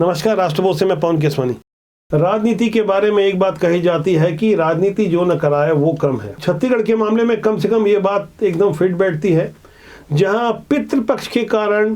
नमस्कार, राष्ट्रभोज से मैं पवन केसवानी। राजनीति के बारे में एक बात कही जाती है कि राजनीति जो न कराए वो कम है। छत्तीसगढ़ के मामले में कम से कम ये बात एकदम फिट बैठती है, जहां पितृपक्ष के कारण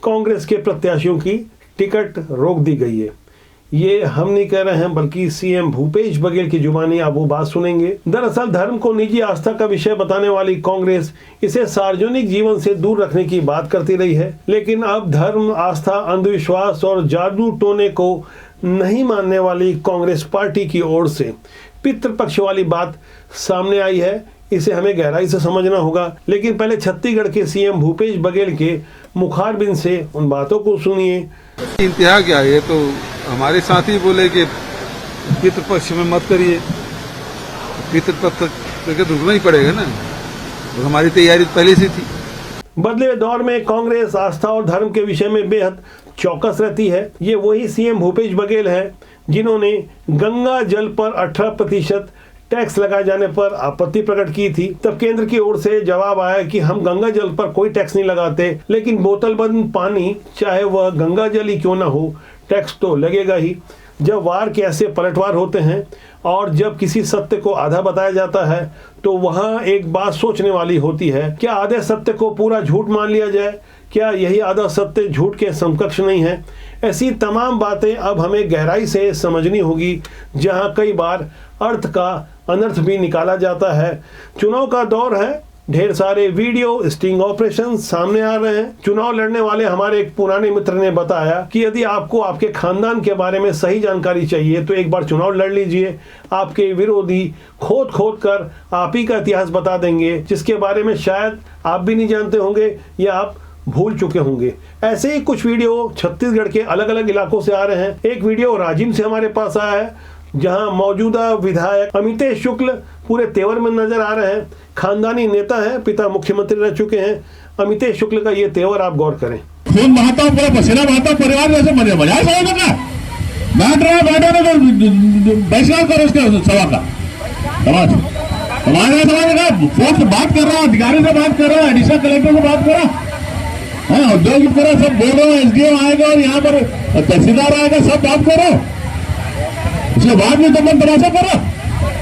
कांग्रेस के प्रत्याशियों की टिकट रोक दी गई है। ये हम नहीं कह रहे हैं, बल्कि सीएम भूपेश बघेल की जुबानी आप वो बात सुनेंगे। दरअसल धर्म को निजी आस्था का विषय बताने वाली कांग्रेस इसे सार्वजनिक जीवन से दूर रखने की बात करती रही है, लेकिन अब धर्म, आस्था, अंधविश्वास और जादू टोने को नहीं मानने वाली कांग्रेस पार्टी की ओर से पितृपक्ष वाली बात सामने आई है। इसे हमें गहराई से समझना होगा, लेकिन पहले छत्तीसगढ़ के सीएम भूपेश बघेल के मुखारबिंद से उन बातों को सुनिए। इंतहा क्या है, तो हमारे साथी बोले कि पितृपक्ष में मत करिए, पितृपक्ष करके रुकना ही पड़ेगा ना, तो हमारी तैयारी पहले से थी। बदले हुए दौर में कांग्रेस आस्था और धर्म के विषय में बेहद चौकस रहती है। ये वही सीएम भूपेश बघेल है जिन्होंने गंगा जल पर 18% टैक्स लगाए जाने पर आपत्ति प्रकट की थी। तब केंद्र की ओर से जवाब आया कि हम गंगा जल पर कोई टैक्स नहीं लगाते, लेकिन बोतलबंद पानी चाहे वह गंगा जल ही क्यों ना हो, टैक्स तो लगेगा ही। जब वार के ऐसे पलटवार होते हैं और जब किसी सत्य को आधा बताया जाता है तो वहाँ एक बात सोचने वाली होती है, क्या आधे सत्य को पूरा झूठ मान लिया जाए? क्या यही आधा सत्य झूठ के समकक्ष नहीं है? ऐसी तमाम बातें अब हमें गहराई से समझनी होगी, जहाँ कई बार अर्थ का अनर्थ भी निकाला जाता है। चुनाव का दौर है, ढेर सारे वीडियो स्टिंग ऑपरेशन सामने आ रहे हैं। चुनाव लड़ने वाले हमारे एक पुराने मित्र ने बताया कि यदि आपको आपके खानदान के बारे में सही जानकारी चाहिए तो एक बार चुनाव लड़ लीजिए। आपके विरोधी खोद खोद कर आप ही का इतिहास बता देंगे, जिसके बारे में शायद आप भी नहीं जानते होंगे या आप भूल चुके होंगे। ऐसे ही कुछ वीडियो छत्तीसगढ़ के अलग अलग इलाकों से आ रहे हैं। एक वीडियो राजिम से हमारे पास आया है, जहां मौजूदा विधायक अमितेश शुक्ल पूरे तेवर में नजर आ रहे हैं। खानदानी नेता हैं, पिता मुख्यमंत्री रह चुके हैं। अमितेश शुक्ल का ये तेवर आप गौर करें। खून बहाता हूं, पूरा पसीना बहाता हूं, परिवार जैसे मजे बजाय सवाल का बैठ रहा तो बहिष्कार करो उसके सभा का। समाज का फोन से बात कर रहा हूँ, अधिकारी से बात कर रहा हूँ, एडिशनल कलेक्टर से बात कर रहा हूँ, औद्योगिक तरह सब बोल रहा हूँ। एसडीएम आएगा और यहाँ पर तहसीलदार आएगा, सब बात करो। उसके बाद में तो मन तमाशा करो,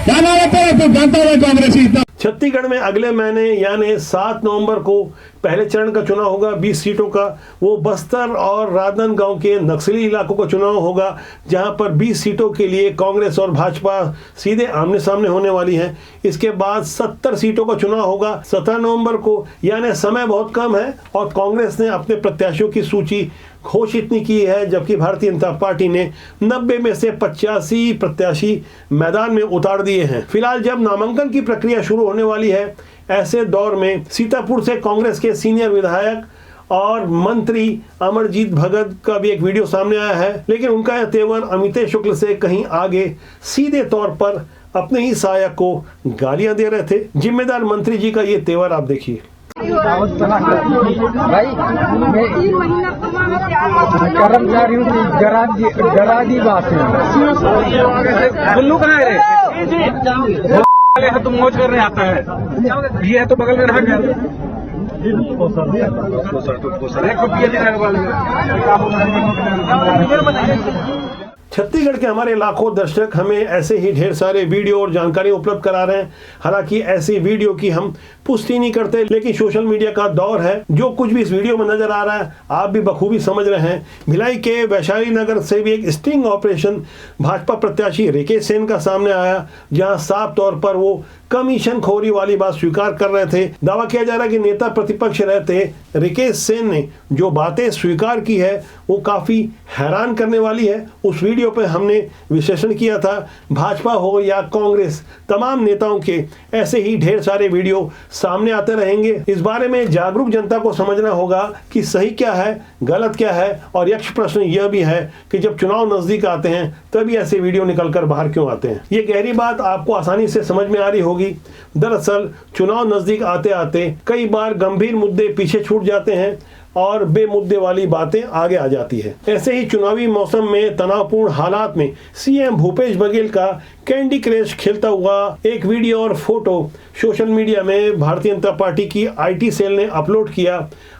क्या नाम आता है तो जानता है कांग्रेसी इतना। छत्तीसगढ़ में अगले महीने यानी 7 नवंबर को पहले चरण का चुनाव होगा 20 सीटों का। वो बस्तर और राजनांदगांव के नक्सली इलाकों का चुनाव होगा, जहां पर 20 सीटों के लिए कांग्रेस और भाजपा सीधे आमने सामने होने वाली हैं। इसके बाद 70 सीटों का चुनाव होगा 17 नवंबर को, यानी समय बहुत कम है और कांग्रेस ने अपने प्रत्याशियों की सूची घोषित नहीं की है, जबकि भारतीय जनता पार्टी ने 90 में से 85 प्रत्याशी मैदान में उतार दिए हैं। फिलहाल जब नामांकन की प्रक्रिया शुरू होने वाली है, ऐसे दौर में सीतापुर से कांग्रेस के सीनियर विधायक और मंत्री अमरजीत भगत का भी एक वीडियो सामने आया है, लेकिन उनका यह तेवर अमितेश शुक्ल से कहीं आगे सीधे तौर पर अपने ही सहायक को गालियां दे रहे थे। जिम्मेदार मंत्री जी का ये तेवर आप देखिए। भाई मैं कर्मचारी गराजी बात है। गुल्लू कहाँ है रे? तुम मौज करने आता है, ये है तो बगल में रहा छत्तीसगढ़ के हमारे लाखों दर्शक हमें ऐसे ही ढेर सारे वीडियो और जानकारी उपलब्ध करा रहे हैं। हालांकि ऐसी वीडियो की हम पुष्टि नहीं करते, लेकिन सोशल मीडिया का दौर है। जो कुछ भी इस वीडियो में नजर आ रहा है आप भी बखूबी समझ रहे हैं। भिलाई के वैशाली नगर से भी एक स्टिंग ऑपरेशन भाजपा प्रत्याशी रिकेश सेन का सामने आया, जहां साफ तौर पर वो कमीशन खोरी वाली बात स्वीकार कर रहे थे। दावा किया जा रहा है कि नेता प्रतिपक्ष रहते रिकेश सेन ने जो बातें स्वीकार की है वो काफी हैरान करने वाली है। उस वीडियो पे हमने विश्लेषण किया था। भाजपा हो या कांग्रेस, तमाम नेताओं के ऐसे ही ढेर सारे वीडियो सामने आते रहेंगे। इस बारे में जागरूक जनता को समझना होगा कि सही क्या है, गलत क्या है। और यक्ष प्रश्न यह भी है कि जब चुनाव नजदीक आते हैं तभी ऐसे वीडियो निकलकर बाहर क्यों आते हैं। ये गहरी बात आपको आसानी से समझ में आ रही होगी। दरअसल चुनाव नजदीक आते आते कई बार गंभीर मुद्दे पीछे छूट जाते हैं और बेमुद्दे वाली बातें आगे आ जाती है। ऐसे ही चुनावी मौसम में तनावपूर्ण हालात में सीएम भूपेश बघेल का कैंडी क्रश खेलता हुआ एक वीडियो और फोटो सोशल मीडिया में भारतीय जनता पार्टी की आईटी सेल ने अपलोड किया।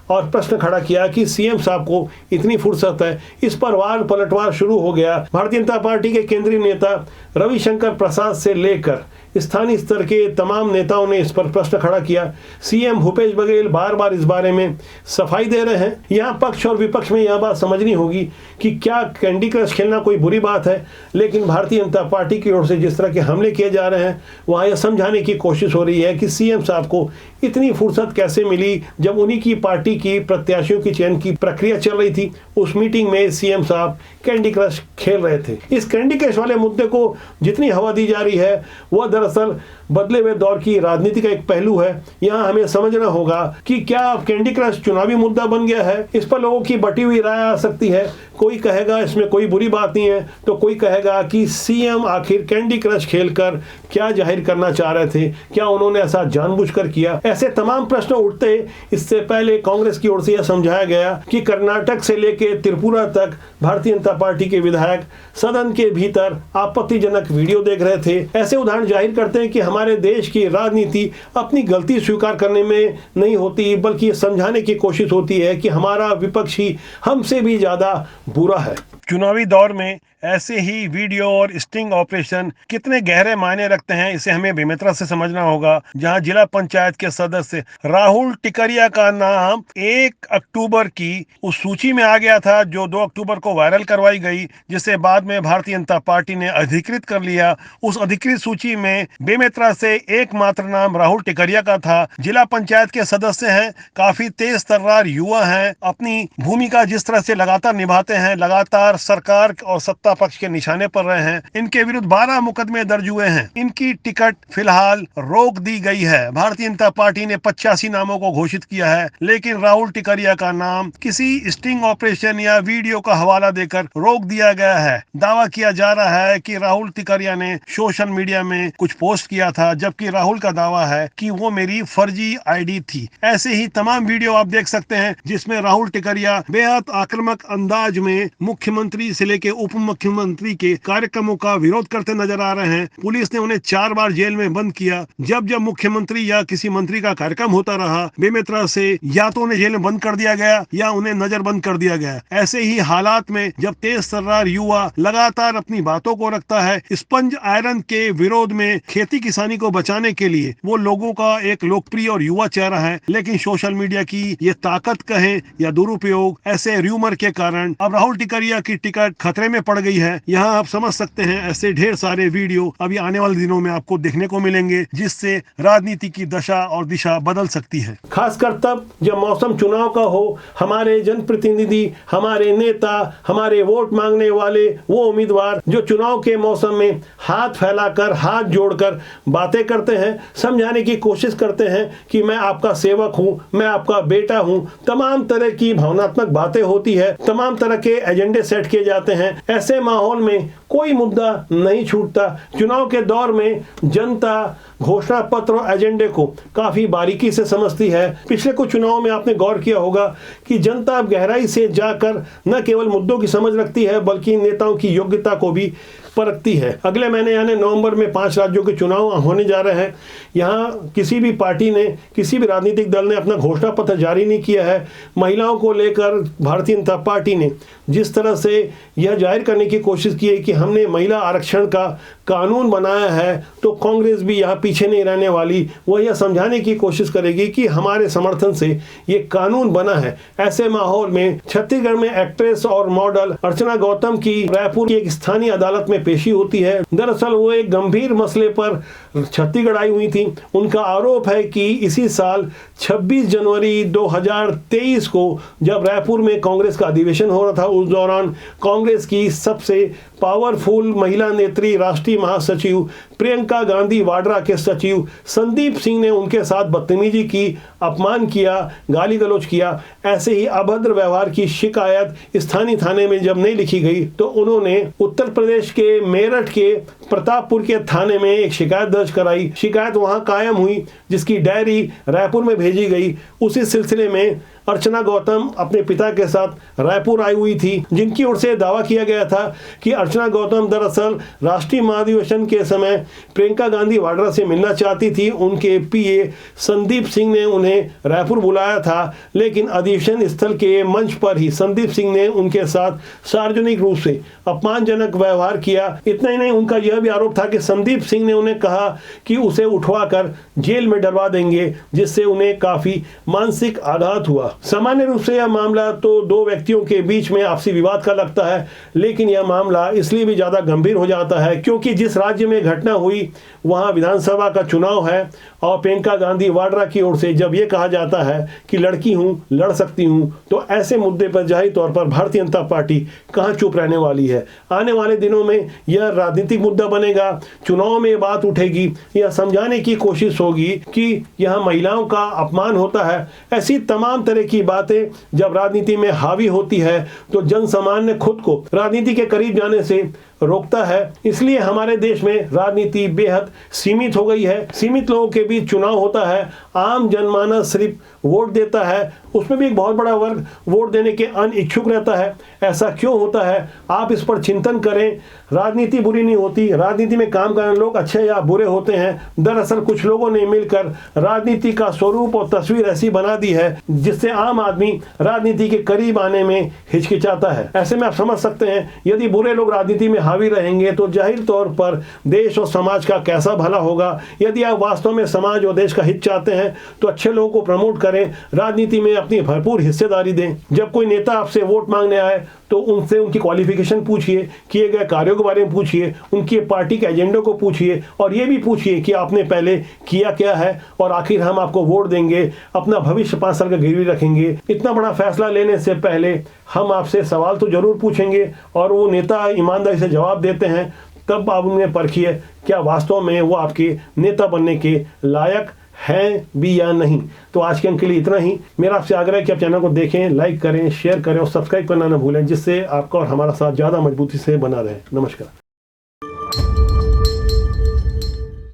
और प्रश्न खड़ा किया कि सीएम साहब को इतनी फुर्सत है। इस पर वार पलटवार शुरू हो गया। भारतीय जनता पार्टी के केंद्रीय नेता रविशंकर प्रसाद से लेकर स्थानीय स्तर के तमाम नेताओं ने इस पर प्रश्न खड़ा किया। सीएम भूपेश बघेल बार बार इस बारे में सफाई दे रहे हैं। यहाँ पक्ष और विपक्ष में यह बात समझनी होगी कि क्या कैंडी क्रश खेलना कोई बुरी बात है, लेकिन भारतीय जनता पार्टी की ओर से जिस तरह के हमले किए जा रहे हैं वहाँ यह समझाने की कोशिश हो रही है कि सीएम साहब को इतनी फुर्सत कैसे मिली जब उन्हीं की पार्टी की प्रत्याशियों की चयन की प्रक्रिया चल रही थी। उस मीटिंग में सीएम साहब कैंडी क्रश खेल रहे थे। इस कैंडी क्रश वाले मुद्दे को जितनी हवा दी जा रही है वह दरअसल बदले हुए दौर की राजनीति का एक पहलू है। यहाँ हमें समझना होगा कि क्या कैंडी क्रश चुनावी मुद्दा बन गया है। इस पर लोगों की बटी हुई राय आ सकती है। कोई कहेगा इसमें कोई बुरी बात नहीं है, तो कोई कहेगा कि सीएम आखिर कैंडी क्रश खेलकर क्या जाहिर करना चाह रहे थे, क्या उन्होंने ऐसा जानबूझकर किया। ऐसे तमाम प्रश्न उठते। इससे पहले कांग्रेस की ओर से यह समझाया गया कि कर्नाटक से लेकर त्रिपुरा तक भारतीय जनता पार्टी के विधायक सदन के भीतर आपत्तिजनक वीडियो देख रहे थे। ऐसे उदाहरण जाहिर करते हैं कि हमारे देश की राजनीति अपनी गलती स्वीकार करने में नहीं होती, बल्कि समझाने की कोशिश होती है कि हमारा विपक्ष ही हमसे भी ज्यादा बुरा है। चुनावी दौर में ऐसे ही वीडियो और स्टिंग ऑपरेशन कितने गहरे मायने रखते हैं, इसे हमें बेमित्रा से समझना होगा। जहां जिला पंचायत के सदस्य राहुल टिकरिया का नाम 1 अक्टूबर की उस सूची में आ गया था जो 2 अक्टूबर को वायरल करवाई गई, जिसे बाद में भारतीय जनता पार्टी ने अधिकृत कर लिया। उस अधिकृत सूची में बेमित्रा से एकमात्र नाम राहुल टिकरिया का था। जिला पंचायत के सदस्य हैं, काफी तेज तर्रार युवा हैं, अपनी भूमिका जिस तरह से लगातार निभाते हैं, लगातार सरकार और सत्ता पक्ष के निशाने पर रहे हैं। इनके विरुद्ध 12 मुकदमे दर्ज हुए हैं। इनकी टिकट फिलहाल रोक दी गई है। भारतीय जनता पार्टी ने 85 नामों को घोषित किया है, लेकिन राहुल टिकरिया का नाम किसी स्टिंग ऑपरेशन या वीडियो का हवाला देकर रोक दिया गया है। दावा किया जा रहा है कि राहुल टिकरिया ने सोशल मीडिया में कुछ पोस्ट किया था, जबकि राहुल का दावा है कि वो मेरी फर्जी आईडी थी। ऐसे ही तमाम वीडियो आप देख सकते हैं जिसमें राहुल टिकरिया बेहद आक्रामक अंदाज में मुख्यमंत्री से लेकर उप मुख्यमंत्री के कार्यक्रमों का विरोध करते नजर आ रहे हैं। पुलिस ने उन्हें 4 बार जेल में बंद किया। जब जब मुख्यमंत्री या किसी मंत्री का कार्यक्रम होता रहा, बेमित्रा से या तो उन्हें जेल में बंद कर दिया गया या उन्हें नजरबंद कर दिया गया। ऐसे ही हालात में जब तेज तर्रार युवा लगातार अपनी बातों को रखता है, स्पंज आयरन के विरोध में खेती किसानी को बचाने के लिए वो लोगों का एक लोकप्रिय और युवा चेहरा है, लेकिन सोशल मीडिया की ये ताकत कहे या दुरुपयोग, ऐसे र्यूमर के कारण अब राहुल टिकरिया की टिकट खतरे में पड़ गई है। यहाँ आप समझ सकते हैं ऐसे ढेर सारे वीडियो अभी आने वाले दिनों में आपको देखने को मिलेंगे, जिससे राजनीति की दशा और दिशा बदल सकती है। खासकर तब जब मौसम चुनाव का हो, हमारे जनप्रतिनिधि, हमारे नेता, हमारे वोट मांगने वाले वो उम्मीदवार जो चुनाव के मौसम में हाथ फैलाकर, हाथ जोड़कर बातें करते हैं, समझाने की कोशिश करते हैं कि मैं आपका सेवक हूँ, मैं आपका बेटा हूँ। तमाम तरह की भावनात्मक बातें होती है, तमाम तरह के एजेंडे सेट किए जाते हैं। ऐसे माहौल में कोई मुद्दा नहीं छूटता। चुनाव के दौर में जनता घोषणा पत्र और एजेंडे को काफी बारीकी से समझती है। पिछले कुछ चुनावों में आपने गौर किया होगा कि जनता गहराई से जाकर न केवल मुद्दों की समझ रखती है, बल्कि नेताओं की योग्यता को भी परखती है। अगले महीने यानी नवंबर में 5 राज्यों के चुनाव होने जा रहे हैं। यहाँ किसी भी पार्टी ने, किसी भी राजनीतिक दल ने अपना घोषणा पत्र जारी नहीं किया है। महिलाओं को लेकर भारतीय जनता पार्टी ने जिस तरह से यह जाहिर करने की कोशिश की है कि हमने महिला आरक्षण का कानून बनाया है, तो कांग्रेस भी यहाँ पीछे नहीं रहने वाली। वह यह समझाने की कोशिश करेगी कि हमारे समर्थन से ये कानून बना है। ऐसे माहौल में छत्तीसगढ़ में एक्ट्रेस और मॉडल अर्चना गौतम की रायपुर की एक स्थानीय अदालत में पेशी होती है। दरअसल वो एक गंभीर मसले पर छत्तीसगढ़ आई हुई थी। उनका आरोप है कि इसी साल 26 जनवरी 2023 को जब रायपुर में कांग्रेस का अधिवेशन हो रहा था, उस दौरान कांग्रेस की सबसे पावरफुल महिला नेत्री राष्ट्रीय महासचिव प्रियंका गांधी वाड्रा के सचिव संदीप सिंह ने उनके साथ बदतमीजी की, अपमान किया, गाली गलौज किया। ऐसे ही अभद्र व्यवहार की शिकायत स्थानीय थाने में जब नहीं लिखी गई, तो उन्होंने उत्तर प्रदेश के मेरठ के प्रतापपुर के थाने में एक शिकायत दर्ज कराई। शिकायत वहां कायम हुई, जिसकी डायरी रायपुर में भेजी गई। उसी सिलसिले में अर्चना गौतम अपने पिता के साथ रायपुर आई हुई थी, जिनकी ओर से दावा किया गया था कि अर्चना गौतम दरअसल राष्ट्रीय महाधिवेशन के समय प्रियंका गांधी वाड्रा से मिलना चाहती थी। उनके पीए संदीप सिंह ने उन्हें रायपुर बुलाया था, लेकिन अधिवेशन स्थल के मंच पर ही संदीप सिंह ने उनके साथ सार्वजनिक रूप से अपमानजनक व्यवहार किया। इतना ही नहीं, उनका यह भी आरोप था कि संदीप सिंह ने उन्हें कहा कि उसे उठवाकर जेल में डलवा देंगे, जिससे उन्हें काफी मानसिक आघात हुआ। सामान्य रूप से यह मामला तो दो व्यक्तियों के बीच में आपसी विवाद का लगता है, लेकिन यह मामला इसलिए भी ज्यादा गंभीर हो जाता है क्योंकि जिस राज्य में घटना हुई वहां विधानसभा का चुनाव है और प्रियंका गांधी वाड्रा की ओर से जब यह कहा जाता है कि लड़की हूं, लड़ सकती हूं, तो ऐसे मुद्दे पर जाहिर तौर पर भारतीय जनता पार्टी कहां चुप रहने वाली है। आने वाले दिनों में यह राजनीतिक मुद्दा बनेगा, चुनाव में बात उठेगी, यह समझाने की कोशिश होगी कि यह महिलाओं का अपमान होता है। ऐसी तमाम तरह की बातें जब राजनीति में हावी होती है तो जन सामान्य खुद को राजनीति के करीब जाने से रोकता है। इसलिए हमारे देश में राजनीति बेहद सीमित हो गई है। सीमित लोगों के बीच चुनाव होता है, आम जनमानस सिर्फ वोट देता है, उसमें भी एक बहुत बड़ा वर्ग वोट देने के अनिच्छुक रहता है। ऐसा क्यों होता है, आप इस पर चिंतन करें। राजनीति बुरी नहीं होती, राजनीति में काम करने लोग अच्छे या बुरे होते हैं। दरअसल कुछ लोगों ने मिलकर राजनीति का स्वरूप और तस्वीर ऐसी बना दी है जिससे आम आदमी राजनीति के करीब आने में हिचकिचाता है। ऐसे में आप समझ सकते हैं, यदि बुरे लोग राजनीति में हावी रहेंगे तो जाहिर तौर पर देश और समाज का कैसा भला होगा। यदि आप वास्तव में समाज और देश का हित चाहते हैं तो अच्छे लोगों को प्रमोट करें, राजनीति में अपनी भरपूर हिस्सेदारी दें। जब कोई नेता आपसे वोट मांगने आए तो उनसे उनकी क्वालिफिकेशन पूछिए, किए गए कार्यों के बारे में पूछिए, उनकी पार्टी के एजेंडों को पूछिए और ये भी पूछिए कि आपने पहले किया क्या है और आखिर हम आपको वोट देंगे, अपना भविष्य 5 साल का गिरवी रखेंगे। इतना बड़ा फैसला लेने से पहले हम आपसे सवाल तो जरूर पूछेंगे और वो नेता ईमानदारी से जवाब देते हैं, तब आप उन्हें परखिए क्या वास्तव में वो आपके नेता बनने के लायक हैं भी या नहीं। तो आज के अंक के लिए इतना ही। मेरा आपसे आग्रह है कि आप चैनल को देखें, लाइक करें, शेयर करें और सब्सक्राइब करना न भूलें, जिससे आपका और हमारा साथ ज़्यादा मजबूती से बना रहे। नमस्कार।